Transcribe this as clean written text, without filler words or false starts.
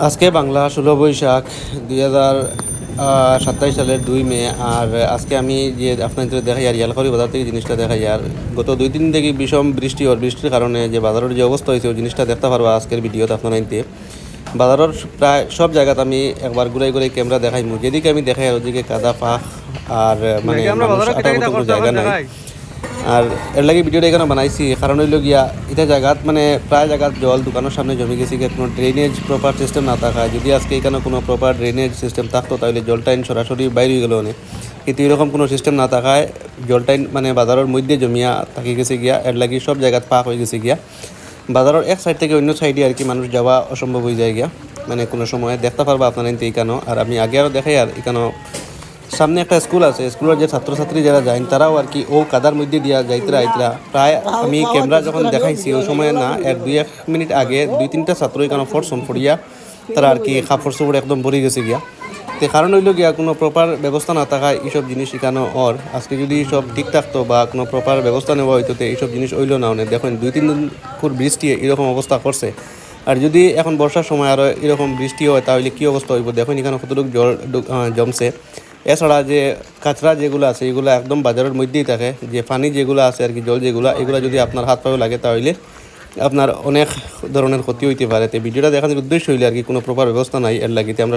আজকে বাংলা 16 বৈশাখ 2027 সালের 2 মে। আর আজকে আমি যে আপনাদের দেখাই আর ইয়ালখারি বাজার থেকে জিনিসটা দেখাই আর গত 2 দিন থেকে বিষম বৃষ্টির কারণে যে বাজারের যে অবস্থা হয়েছে ওই জিনিসটা দেখতে পারবো আজকের ভিডিওতে আপনারা নিতে। বাজারের প্রায় সব জায়গাতে আমি একবার ঘুরাই ঘুরাই ক্যামেরা দেখাইমু, যেদিকে আমি দেখাই আর ওদিকে কাদা ফাঁক আর মানে মানুষ আটার মতো কোনো জায়গা নাই। আর এর লাগে ভিডিওটা এখানে বানাইছি কারণ হইল গিয়া এটা জায়গাত মানে প্রায় জায়গাত জল দোকানের সামনে জমে গেছে গিয়ে কোনো ড্রেনেজ প্রপার সিস্টেম না থাকায়। যদি আজকে এখানে কোনো প্রপার ড্রেনেজ সিস্টেম থাকতো তাহলে জলটাইন সরাসরি বাইরে হয়ে গেল অনেক, কিন্তু এরকম কোনো সিস্টেম না থাকায় জলটাইন মানে বাজারের মধ্যে জমিয়া থাকি গেছে গিয়া। এর লাগি সব জায়গাত পাক হয়ে গেছে গিয়া। বাজারের এক সাইড থেকে অন্য সাইডে আর কি মানুষ যাওয়া অসম্ভব হয়ে যায় গিয়া, মানে কোনো সময় দেখতে পারবা আপনারা এইখানেও। আর আমি আগে আরও দেখাই আর এখানেও সামনে একটা স্কুল আছে, স্কুলের যে ছাত্রছাত্রী যারা যায় তারাও আর কি ও কাদার মধ্যে দিয়া যাইতরা আইতরা। প্রায় আমি ক্যামেরা যখন দেখাইছি ওই সময় না এর 2-1 মিনিট আগে 2-3টা ছাত্র এখানে ফরসন ফরিয়া তারা আর কি কাপড় চোপড় একদম ভরে গেছে গিয়া। তো কারণ হইল গিয়া কোনো প্রপার ব্যবস্থা না থাকায় এইসব জিনিস এখানে ওর আজকে যদি সব ঠিক থাকতো বা কোনো প্রপার ব্যবস্থা নেওয়া হইতো তো এইসব জিনিস হইল না। অনেক দেখেন 2-3 দিন খুব বৃষ্টি এরকম অবস্থা করছে। আর যদি এখন বর্ষার সময় আরও এরকম বৃষ্টি হয় তাহলে কী অবস্থা হইব দেখুন এখানে কতটুকু জল জমছে। এছাড়া যে কাঁচরা যেগুলো আছে এগুলো একদম বাজারের মধ্যেই থাকে, যে পানি যেগুলো আছে আর কি জল যেগুলো এগুলো যদি আপনার হাত পায়ে লাগে তাহলে আপনার অনেক ধরনের ক্ষতি হইতে পারে। তো ভিডিওটা দেখানোর উদ্দেশ্য হইলে আর কি কোনো প্রপার ব্যবস্থা নাই এর লাগিতে আমরা